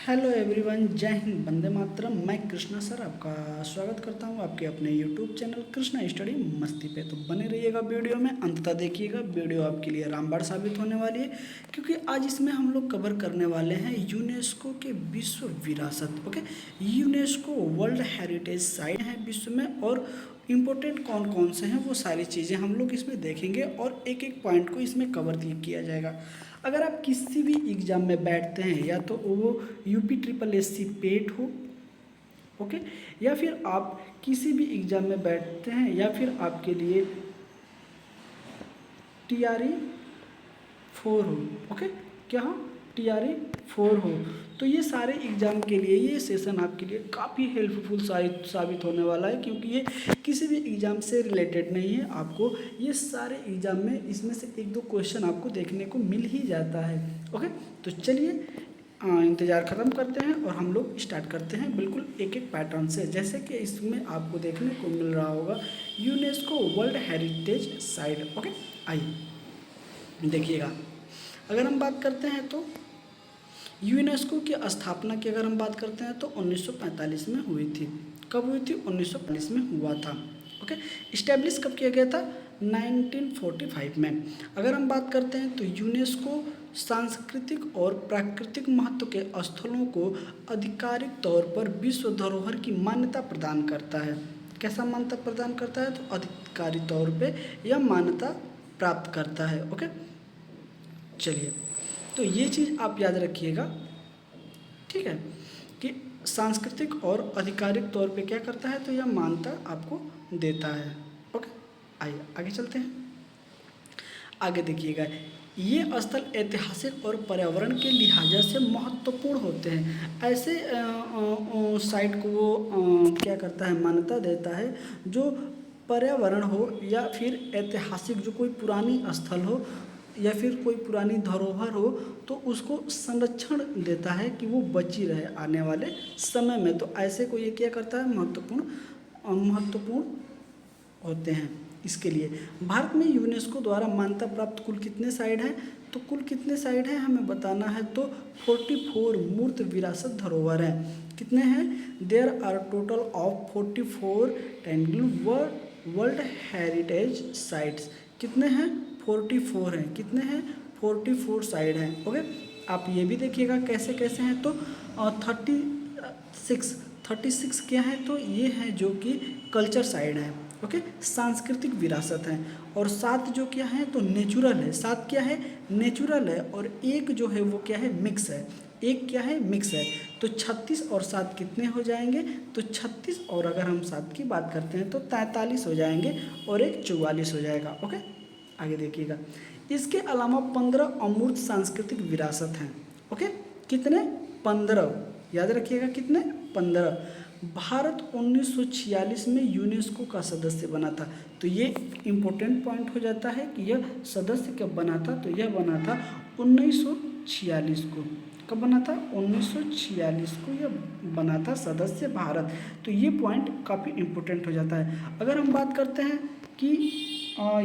Hello everyone, जय हिंद, वंदे मातरम। मैं Krishna sir आपका स्वागत करता हूं आपके अपने यूट्यूब चैनल कृष्णा स्टडी मस्ती पे। तो बने रहिएगा वीडियो में, अंत तक देखिएगा। वीडियो आपके लिए रामबाण साबित होने वाली है, क्योंकि आज इसमें हम लोग कवर करने वाले हैं यूनेस्को के विश्व विरासत। Okay, UNESCO world heritage site है विश्व में, और इम्पोर्टेंट कौन कौन से हैं वो सारी चीज़ें हम लोग इसमें देखेंगे और एक एक पॉइंट को इसमें कवर किया जाएगा। अगर आप किसी भी एग्ज़ाम में बैठते हैं, या तो वो UP SSC पेट हो, ओके, या फिर आप किसी भी एग्ज़ाम में बैठते हैं, या फिर आपके लिए TRE 4 हो, ओके, क्या हो, TRE 4 हो, तो ये सारे एग्ज़ाम के लिए ये सेशन आपके लिए काफ़ी हेल्पफुल साबित होने वाला है, क्योंकि ये किसी भी एग्ज़ाम से रिलेटेड नहीं है। आपको ये सारे एग्ज़ाम में इसमें से एक दो क्वेश्चन आपको देखने को मिल ही जाता है। ओके, तो चलिए इंतज़ार ख़त्म करते हैं और हम लोग स्टार्ट करते हैं बिल्कुल एक एक पैटर्न से। जैसे कि इसमें आपको देखने को मिल रहा होगा UNESCO world heritage site. Okay, आइए देखिएगा। अगर हम बात करते हैं तो यूनेस्को की स्थापना की अगर हम बात करते हैं तो 1945 में हुई थी। कब हुई थी? 1945 में हुआ था। ओके, इस्टेब्लिश कब किया गया था? 1945 में। अगर हम बात करते हैं तो यूनेस्को सांस्कृतिक और प्राकृतिक महत्व के स्थलों को आधिकारिक तौर पर विश्व धरोहर की मान्यता प्रदान करता है। कैसा मान्यता प्रदान करता है? तो आधिकारिक तौर पे यह मान्यता प्राप्त करता है। ओके, चलिए, तो ये चीज़ आप याद रखिएगा, ठीक है, कि सांस्कृतिक और आधिकारिक तौर पे क्या करता है, तो यह मान्यता आपको देता है। ओके, आइए आगे चलते हैं। आगे देखिएगा, ये स्थल ऐतिहासिक और पर्यावरण के लिहाजा से महत्वपूर्ण होते हैं। ऐसे साइट को वो क्या करता है, मान्यता देता है जो पर्यावरण हो, या फिर ऐतिहासिक जो कोई पुरानी स्थल हो, या फिर कोई पुरानी धरोहर हो, तो उसको संरक्षण देता है कि वो बची रहे आने वाले समय में। तो ऐसे को ये क्या करता है, महत्वपूर्ण होते हैं। इसके लिए भारत में यूनेस्को द्वारा मान्यता प्राप्त कुल कितने साइट हैं? तो कुल कितने साइट हैं हमें बताना है, तो 44 मूर्त विरासत धरोहर हैं। कितने हैं? There are total of 44 tangible world heritage sites. कितने हैं? 44 हैं। कितने हैं? 44 साइड हैं। ओके, आप ये भी देखिएगा कैसे कैसे हैं। तो 36 क्या है? तो ये है जो कि कल्चर साइड है। ओके, सांस्कृतिक विरासत है। और 7 जो क्या है, तो नेचुरल है। 7 क्या है? नेचुरल है। और एक जो है वो क्या है? मिक्स है। एक क्या है? मिक्स है। तो 36 और 7 कितने हो जाएंगे? तो 36 और अगर हम 7 की बात करते हैं तो 43 हो जाएंगे, और एक 44 हो जाएगा। ओके, आगे देखिएगा। इसके अलावा 15 अमूर्त सांस्कृतिक विरासत हैं। ओके, कितने? 15, याद रखिएगा, कितने? 15। भारत 1946 में यूनेस्को का सदस्य बना था। तो ये इम्पोर्टेंट पॉइंट हो जाता है कि यह सदस्य कब बना था, तो यह बना था 1946 को। कब बना था? 1946 को यह बना था सदस्य भारत। तो ये पॉइंट काफ़ी इम्पोर्टेंट हो जाता है। अगर हम बात करते हैं कि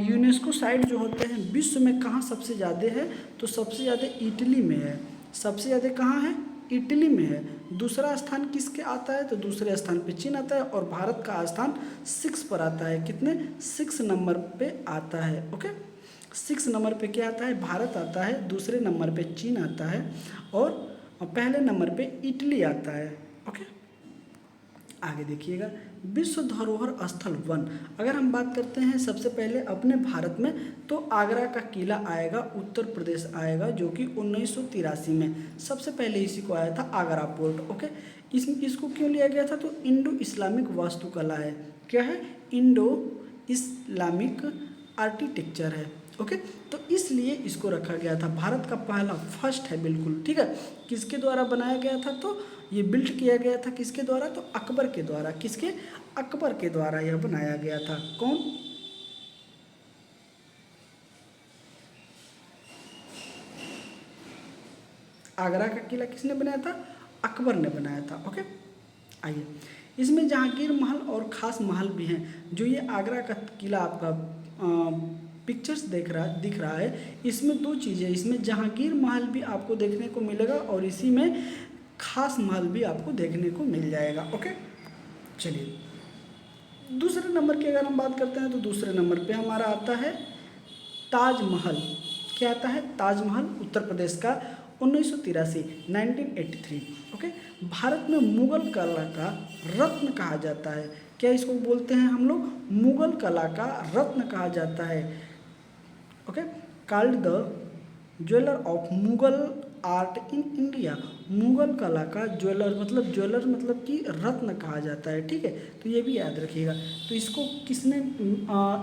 यूनेस्को साइट जो होते हैं विश्व में कहाँ सबसे ज़्यादा है, तो सबसे ज़्यादा इटली में है। सबसे ज़्यादा कहाँ है? इटली में है। दूसरा स्थान किसके आता है? तो दूसरे स्थान पे चीन आता है, और भारत का स्थान 6 पर आता है। कितने? 6 नंबर पे आता है। ओके, 6 नंबर पे क्या आता है? भारत आता है, दूसरे नंबर पे चीन आता है, और पहले नंबर पे इटली आता है। ओके, आगे देखिएगा। विश्व धरोहर स्थल 1, अगर हम बात करते हैं सबसे पहले अपने भारत में, तो आगरा का किला आएगा, उत्तर प्रदेश आएगा, जो कि 1983 में सबसे पहले इसी को आया था, आगरा पोर्ट। ओके, इसको क्यों लिया गया था? तो इंडो इस्लामिक वास्तुकला है। क्या है? इंडो इस्लामिक आर्किटेक्चर है। ओके, तो इसलिए इसको रखा गया था। भारत का पहला, फर्स्ट है बिल्कुल, ठीक है। किसके द्वारा बनाया गया था? तो ये बिल्ड किया गया था किसके द्वारा? तो अकबर के द्वारा। किसके? अकबर के द्वारा यह बनाया गया था। कौन? आगरा का किला किसने बनाया था? अकबर ने बनाया था। ओके, आइए, इसमें जहांगीर महल और खास महल भी हैं। जो ये आगरा का किला आपका पिक्चर्स दिख रहा है, इसमें दो चीज़ें, इसमें जहांगीर महल भी आपको देखने को मिलेगा, और इसी में खास महल भी आपको देखने को मिल जाएगा। ओके, चलिए दूसरे नंबर की अगर हम बात करते हैं तो दूसरे नंबर पे हमारा आता है ताजमहल। क्या आता है? ताजमहल उत्तर प्रदेश का 1983 1983। ओके, भारत में मुगल कला का रत्न कहा जाता है। क्या इसको बोलते हैं हम लोग? मुगल कला का रत्न कहा जाता है। Okay, called the jeweller of Mughal art in India. Mughal कला का ज्वेलर मतलब कि रत्न कहा जाता है। ठीक है, तो ये भी याद रखिएगा। तो इसको किसने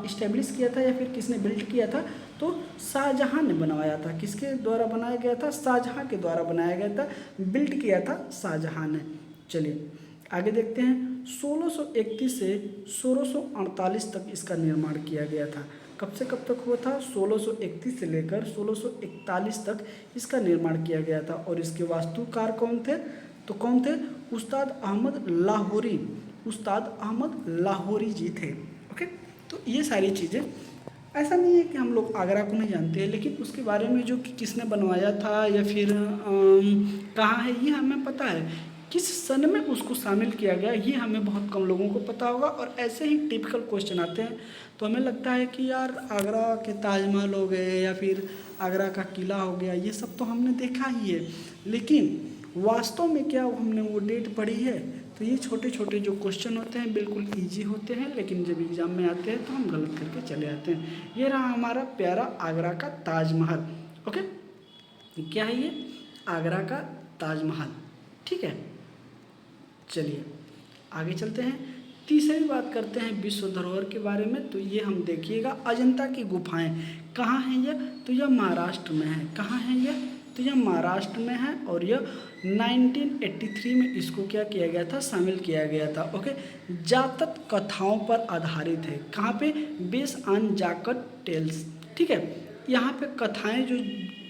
इस्टेब्लिश किया था या फिर किसने बिल्ड किया था? तो शाहजहां ने बनवाया था। किसके द्वारा बनाया गया था? शाहजहां के द्वारा बनाया गया था, बिल्ड किया था शाहजहां ने। चलिए आगे देखते हैं। 1631 से 1648 तक इसका निर्माण किया गया था। कब से कब तक हुआ था? 1631 से लेकर 1641 तक इसका निर्माण किया गया था। और इसके वास्तुकार कौन थे? तो कौन थे? उस्ताद अहमद लाहौरी। उस्ताद अहमद लाहौरी जी थे। ओके, तो ये सारी चीज़ें, ऐसा नहीं है कि हम लोग आगरा को नहीं जानते हैं, लेकिन उसके बारे में जो कि किसने बनवाया था या फिर कहाँ है, ये हमें पता है। किस सन में उसको शामिल किया गया ये हमें बहुत कम लोगों को पता होगा। और ऐसे ही टिपिकल क्वेश्चन आते हैं तो हमें लगता है कि यार आगरा के ताजमहल हो गए या फिर आगरा का किला हो गया, ये सब तो हमने देखा ही है, लेकिन वास्तव में क्या हमने वो डेट पढ़ी है? तो ये छोटे छोटे जो क्वेश्चन होते हैं बिल्कुल ईजी होते हैं, लेकिन जब एग्जाम में आते हैं तो हम गलत करके चले आते हैं। ये रहा हमारा प्यारा आगरा का ताजमहल। ओके, क्या है ये? आगरा का ताजमहल। ठीक है, चलिए आगे चलते हैं। तीसरी बात करते हैं विश्व धरोहर के बारे में। तो ये हम देखिएगा, अजंता की गुफाएं कहाँ हैं यह? तो यह महाराष्ट्र में है। कहाँ है यह? तो यह महाराष्ट्र में है और यह 1983 में इसको क्या किया गया था? शामिल किया गया था। ओके, जातक कथाओं पर आधारित है। कहाँ पे? बेस ऑन जाकट टेल्स। ठीक है, यहाँ पे कथाएं जो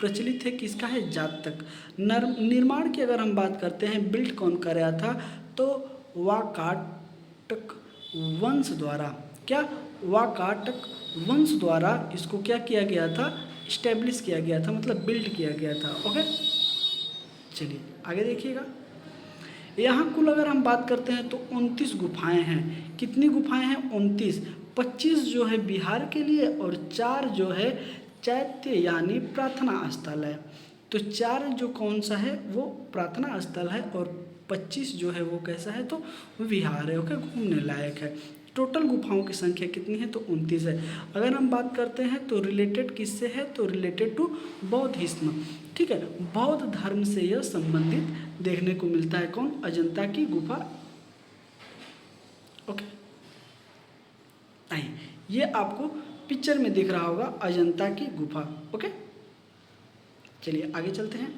प्रचलित है किसका है? जातक। निर्माण की अगर हम बात करते हैं, बिल्ड कौन कर रहा था? तो वाकाटक वंश द्वारा। क्या? वाकाटक वंश द्वारा इसको क्या किया गया था? इस्टेब्लिश किया गया था, मतलब बिल्ड किया गया था। ओके, चलिए आगे देखिएगा। यहाँ कुल अगर हम बात करते हैं तो 29 गुफाएं हैं। कितनी गुफाएं हैं? 29। 25 जो है बिहार के लिए और 4 जो है चैत्य यानी प्रार्थना स्थल है। तो 4 जो कौन सा है? वो प्रार्थना स्थल है और 25 जो है वो कैसा है? तो विहार है। ओके, घूमने लायक है। टोटल गुफाओं की संख्या कितनी है? तो 29 है। अगर हम बात करते हैं तो रिलेटेड किससे है? तो रिलेटेड टू बौद्धिज्म। ठीक है, बौद्ध धर्म से यह संबंधित देखने को मिलता है। कौन? अजंता की गुफा। ओके, नहीं, ये आपको पिक्चर में दिख रहा होगा अजंता की गुफा। ओके, चलिए आगे चलते हैं।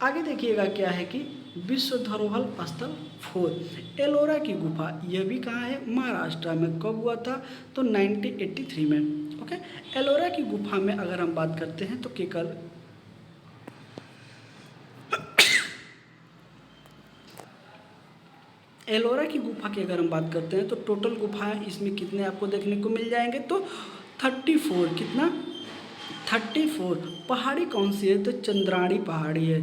आगे देखिएगा क्या है कि विश्व धरोहर स्थल 4 एलोरा की गुफा। यह भी कहाँ है? महाराष्ट्र में। कब हुआ था? तो 1983 में। ओके, एलोरा की गुफा में अगर हम बात करते हैं तो केकल एलोरा की गुफा की अगर हम बात करते हैं तो टोटल गुफाएं इसमें कितने आपको देखने को मिल जाएंगे? तो 34। कितना? 34। पहाड़ी कौन सी है? तो चंद्राणी पहाड़ी है,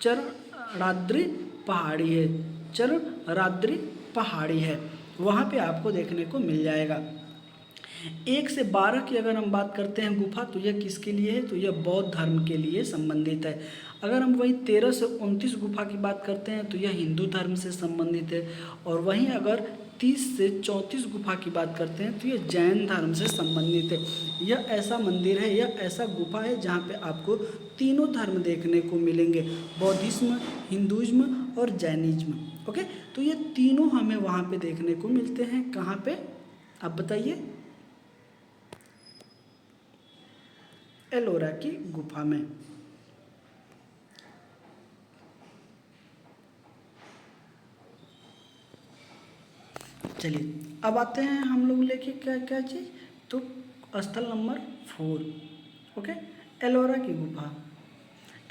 चरराद्रि पहाड़ी है, चरराद्रि पहाड़ी है, वहाँ पे आपको देखने को मिल जाएगा। 1 से 12 की अगर हम बात करते हैं गुफा, तो यह किसके लिए है? तो यह बौद्ध धर्म के लिए संबंधित है। अगर हम वही 13 से 29 गुफा की बात करते हैं तो यह हिंदू धर्म से संबंधित है। और वहीं अगर 30 से 34 गुफा की बात करते हैं तो यह जैन धर्म से संबंधित है। यह ऐसा मंदिर है, यह ऐसा गुफा है जहाँ पे आपको तीनों धर्म देखने को मिलेंगे, बौद्धिज्म, हिंदुइज्म और जैनिज्म। ओके, तो ये तीनों हमें वहाँ पे देखने को मिलते हैं। कहाँ पे? आप बताइए। एलोरा की गुफा में। चलिए अब आते हैं हम लोग लेके क्या क्या चीज़, तो स्थल नंबर 4। ओके, एलोरा की गुफा।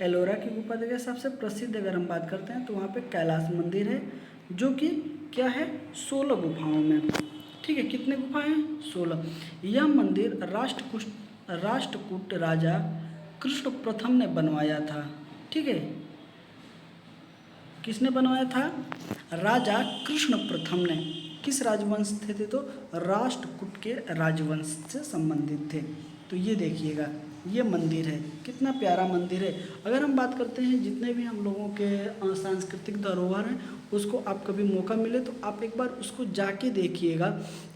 एलोरा की गुफा देखिए सबसे प्रसिद्ध अगर हम बात करते हैं तो वहाँ पे कैलाश मंदिर है, जो कि क्या है? 16 गुफाओं में। ठीक है, कितने गुफाएं हैं? 16। यह मंदिर राष्ट्रकूट राजा कृष्ण प्रथम ने बनवाया था। ठीक है, किसने बनवाया था? राजा कृष्ण प्रथम ने। किस राजवंश थे तो राष्ट्रकूट के राजवंश से संबंधित थे। तो ये देखिएगा, ये मंदिर है, कितना प्यारा मंदिर है। अगर हम बात करते हैं जितने भी हम लोगों के सांस्कृतिक धरोहर हैं, उसको आप कभी मौका मिले तो आप एक बार उसको जाके देखिएगा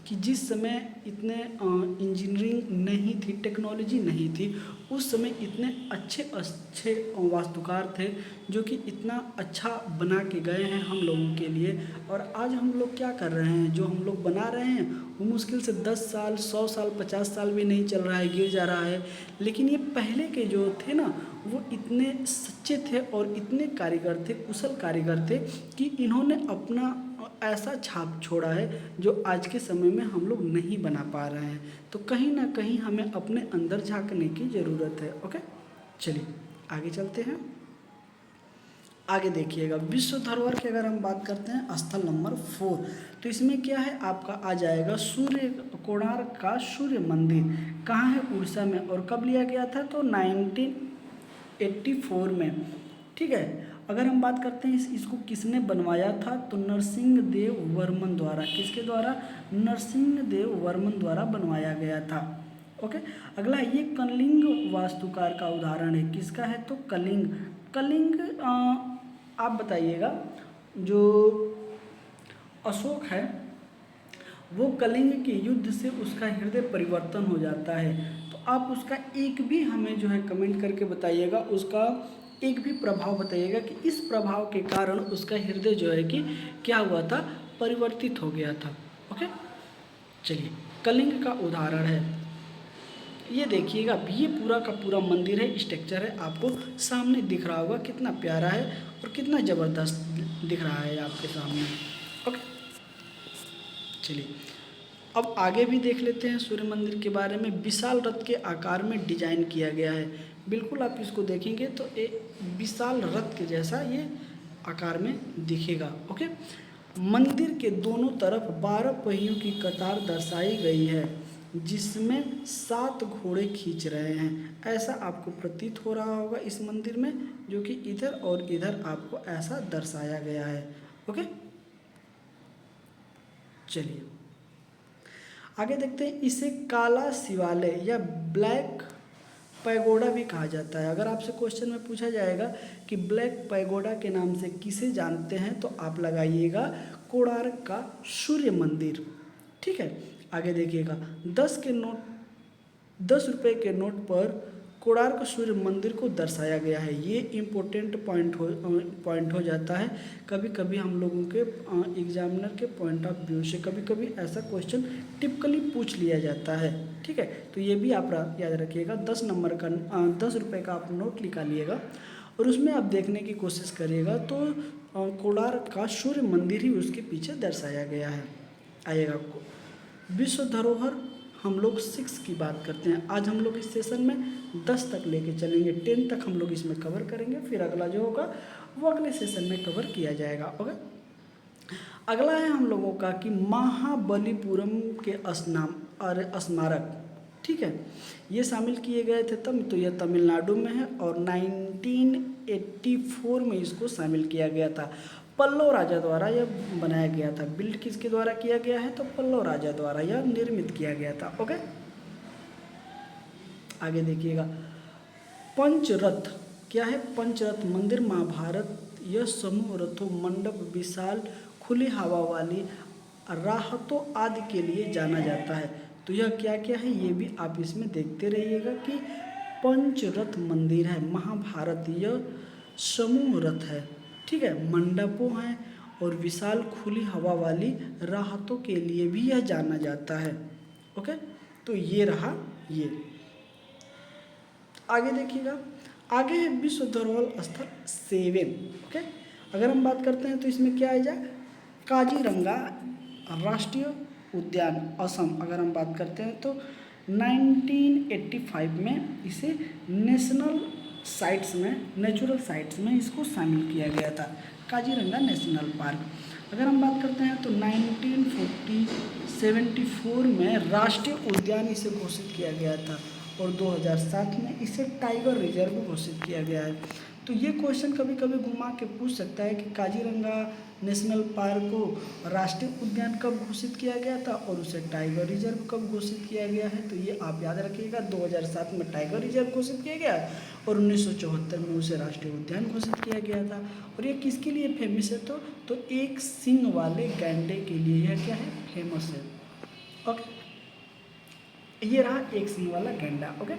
कि जिस समय इतने इंजीनियरिंग नहीं थी, टेक्नोलॉजी नहीं थी, उस समय इतने अच्छे अच्छे वास्तुकार थे जो कि इतना अच्छा बना के गए हैं हम लोगों के लिए। और आज हम लोग क्या कर रहे हैं, जो हम लोग बना रहे हैं वो मुश्किल से 10 साल, 100 साल, 50 साल भी नहीं चल रहा है, गिर जा रहा है। लेकिन ये पहले के जो थे ना, वो इतने सच्चे थे और इतने कारीगर थे, कुशल कारीगर थे कि इन्होंने अपना ऐसा छाप छोड़ा है जो आज के समय में हम लोग नहीं बना पा रहे हैं। तो कहीं ना कहीं हमें अपने अंदर झांकने की ज़रूरत है। ओके, चलिए आगे चलते हैं। आगे देखिएगा, विश्व धरोहर की अगर हम बात करते हैं स्थल नंबर 4, तो इसमें क्या है आपका आ जाएगा सूर्य, कोणार्क का सूर्य मंदिर। कहाँ है? उड़ीसा में। और कब लिया गया था? तो 1984 में। ठीक है। अगर हम बात करते हैं इसको किसने बनवाया था, तो नरसिंह देव वर्मन द्वारा। किसके द्वारा? नरसिंह देव वर्मन द्वारा बनवाया गया था। ओके। अगला, ये कलिंग वास्तुकार का उदाहरण है। किसका है? तो कलिंग। कलिंग आप बताइएगा, जो अशोक है वो कलिंग के युद्ध से उसका हृदय परिवर्तन हो जाता है। तो आप उसका एक भी हमें जो है कमेंट करके बताइएगा, उसका एक भी प्रभाव बताइएगा कि इस प्रभाव के कारण उसका हृदय जो है कि क्या हुआ था, परिवर्तित हो गया था। ओके, चलिए कलिंग का उदाहरण है। ये देखिएगा, ये पूरा का पूरा मंदिर है, स्ट्रक्चर है, आपको सामने दिख रहा होगा, कितना प्यारा है और कितना ज़बरदस्त दिख रहा है आपके सामने। ओके, चलिए अब आगे भी देख लेते हैं सूर्य मंदिर के बारे में। विशाल रथ के आकार में डिजाइन किया गया है। बिल्कुल आप इसको देखेंगे तो एक विशाल रथ के जैसा ये आकार में दिखेगा। ओके, मंदिर के दोनों तरफ 12 पहियों की कतार दर्शाई गई है, जिसमें 7 घोड़े खींच रहे हैं। ऐसा आपको प्रतीत हो रहा होगा इस मंदिर में, जो कि इधर और इधर आपको ऐसा दर्शाया गया है। ओके, चलिए आगे देखते हैं। इसे काला शिवालय या ब्लैक पैगोडा भी कहा जाता है। अगर आपसे क्वेश्चन में पूछा जाएगा कि ब्लैक पैगोडा के नाम से किसे जानते हैं, तो आप लगाइएगा कोणार्क का सूर्य मंदिर। ठीक है, आगे देखिएगा, 10 रुपये के नोट पर कोणार्क सूर्य मंदिर को दर्शाया गया है। ये इम्पोर्टेंट पॉइंट हो जाता है कभी कभी हम लोगों के एग्जामिनर के पॉइंट ऑफ व्यू से। कभी कभी ऐसा क्वेश्चन टिपिकली पूछ लिया जाता है। ठीक है, तो ये भी आप याद रखिएगा। 10 रुपये का आप नोट निकालिएगा और उसमें आप देखने की कोशिश करिएगा, तो कोणार्क का सूर्य मंदिर ही उसके पीछे दर्शाया गया है, आएगा आपको। विश्व धरोहर हम लोग 6 की बात करते हैं। आज हम लोग इस सेशन में 10 तक लेके चलेंगे, 10 तक हम लोग इसमें कवर करेंगे, फिर अगला जो होगा वो अगले सेशन में कवर किया जाएगा। ओके, अगला है हम लोगों का कि महाबलीपुरम के स्मारक। ठीक है, ये शामिल किए गए थे तब, तो यह तमिलनाडु में है और 1984 में इसको शामिल किया गया था। पल्लव राजा द्वारा यह बनाया गया था। बिल्ड किसके द्वारा किया गया है, तो पल्लव राजा द्वारा यह निर्मित किया गया था। ओके, आगे देखिएगा, पंचरथ क्या है? पंचरथ मंदिर महाभारत, यह समूह रथों, मंडप, विशाल खुली हवा वाली राहतों आदि के लिए जाना जाता है। तो यह क्या क्या है, ये भी आप इसमें देखते रहिएगा कि पंचरथ मंदिर है, महाभारत, यह समूह रथ है। ठीक है, मंडपों हैं और विशाल खुली हवा वाली राहतों के लिए भी यह जाना जाता है। ओके, तो ये रहा ये। आगे देखिएगा, आगे है विश्व धरोहर स्थल 7। ओके, अगर हम बात करते हैं तो इसमें क्या आ जाए, काजीरंगा राष्ट्रीय उद्यान असम। अगर हम बात करते हैं तो 1985 में इसे नेशनल साइट्स में, नेचुरल साइट्स में इसको शामिल किया गया था, काजीरंगा नेशनल पार्क। अगर हम बात करते हैं तो 1974 में राष्ट्रीय उद्यान इसे घोषित किया गया था और 2007 में इसे टाइगर रिजर्व घोषित किया गया है। तो ये क्वेश्चन कभी कभी घुमा के पूछ सकता है कि काजीरंगा नेशनल पार्क को राष्ट्रीय उद्यान कब घोषित किया गया था और उसे टाइगर रिजर्व कब घोषित किया गया है। तो ये आप याद रखिएगा, 2007 में टाइगर रिजर्व घोषित किया गया और 1974 में उसे राष्ट्रीय उद्यान घोषित किया गया था। और ये किसके लिए फेमस है, तो एक सींग वाले गैंडे के लिए यह क्या है, फेमस है। ओके, ये रहा एक सींग वाला गैंडा। ओके,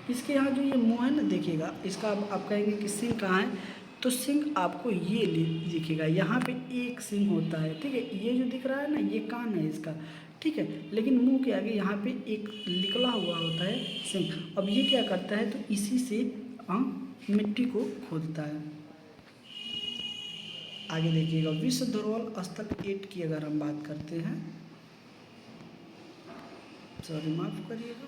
इसके यहाँ जो ये मुंह है ना, देखिएगा इसका आप कहेंगे कि सींग कहाँ है, तो सींग आपको ये दिखेगा, यहाँ पे एक सींग होता है, ठीक है। ये जो दिख रहा है ना, ये कान है इसका, ठीक है। लेकिन मुंह के आगे यहाँ पे एक निकला हुआ होता है सींग। अब ये क्या करता है, तो इसी से मिट्टी को खोदता है। आगे देखिएगा, विश्व धरोहर स्थल 8 की अगर हम बात करते हैं, सॉरी माफ करिएगा,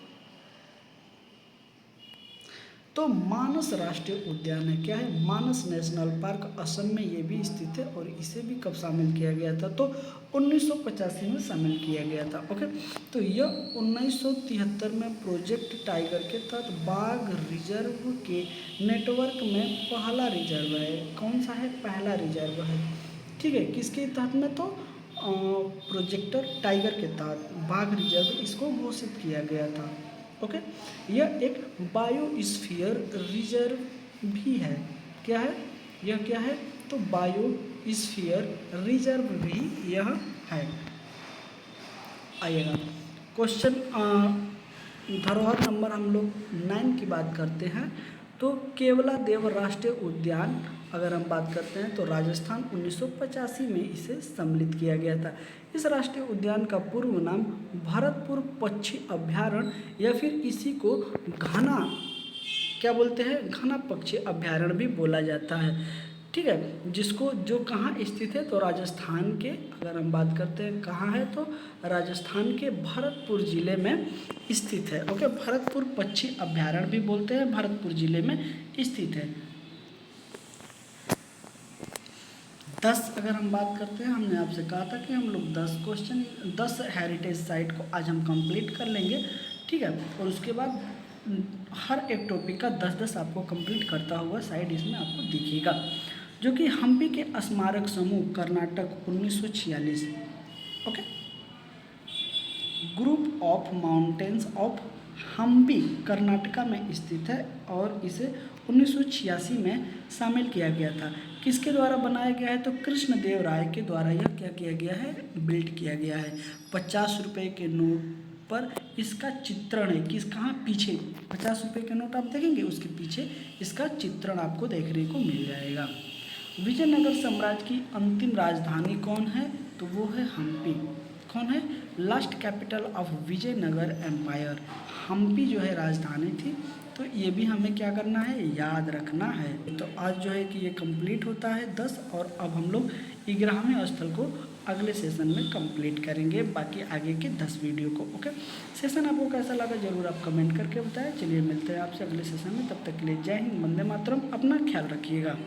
तो मानस राष्ट्रीय उद्यान है, क्या है, मानस नेशनल पार्क असम में ये भी स्थित है। और इसे भी कब शामिल किया गया था, तो 1985 में शामिल किया गया था। ओके, तो यह 1973 में प्रोजेक्ट टाइगर के तहत बाघ रिजर्व के नेटवर्क में पहला रिजर्व है। कौन सा है, पहला रिजर्व है, ठीक है। किसके तहत में, तो प्रोजेक्टर टाइगर के तहत बाघ रिजर्व इसको घोषित किया गया था। ओके, यह एक बायोस्फीयर रिजर्व भी है, क्या है, यह क्या है, तो बायोस्फीयर रिजर्व भी यह है। आइएगा क्वेश्चन धरोहर नंबर हम लोग 9 की बात करते हैं। तो केवलादेव राष्ट्रीय उद्यान अगर हम बात करते हैं, तो राजस्थान 1985 में इसे सम्मिलित किया गया था। इस राष्ट्रीय उद्यान का पूर्व नाम भरतपुर पक्षी अभ्यारण्य या फिर इसी को घना क्या बोलते हैं, घना पक्षी अभ्यारण्य भी बोला जाता है, ठीक है। जिसको जो कहाँ स्थित है, तो राजस्थान के अगर हम बात करते हैं कहाँ है, तो राजस्थान के भरतपुर जिले में स्थित है। ओके, भरतपुर पक्षी अभ्यारण्य भी बोलते हैं, भरतपुर जिले में स्थित है। 10 अगर हम बात करते हैं, हमने आपसे कहा था कि हम लोग 10 हेरिटेज साइट को आज हम कंप्लीट कर लेंगे, ठीक है। और उसके बाद हर एक टॉपिक का 10-10 आपको कंप्लीट करता हुआ साइड इसमें आपको दिखेगा, जो कि हम्पी के स्मारक समूह Karnataka 1946, okay, group of monuments of Hampi Karnataka में स्थित है और इसे 1986 में शामिल किया गया था। किसके द्वारा बनाया गया है, तो कृष्णदेव राय के द्वारा यह क्या किया गया है, बिल्ड किया गया है। 50 रुपये के नोट पर इसका चित्रण है, किस कहाँ, पीछे 50 रुपये के नोट आप देखेंगे, उसके पीछे इसका चित्रण आपको देखने को मिल जाएगा। विजयनगर साम्राज्य की अंतिम राजधानी कौन है, तो वो है हम्पी। कौन है, last capital of Vijayanagara empire, Hampi जो है राजधानी थी। तो ये भी हमें क्या करना है, याद रखना है। तो आज जो है कि ये कंप्लीट होता है 10, और अब हम लोग 11वें स्थल को अगले सेशन में कंप्लीट करेंगे, बाकी आगे के 10 वीडियो को। ओके, सेशन आपको कैसा लगा जरूर आप कमेंट करके बताएं। चलिए मिलते हैं आपसे अगले सेशन में, तब तक के लिए जय हिंद, वंदे मातरम, अपना ख्याल रखिएगा।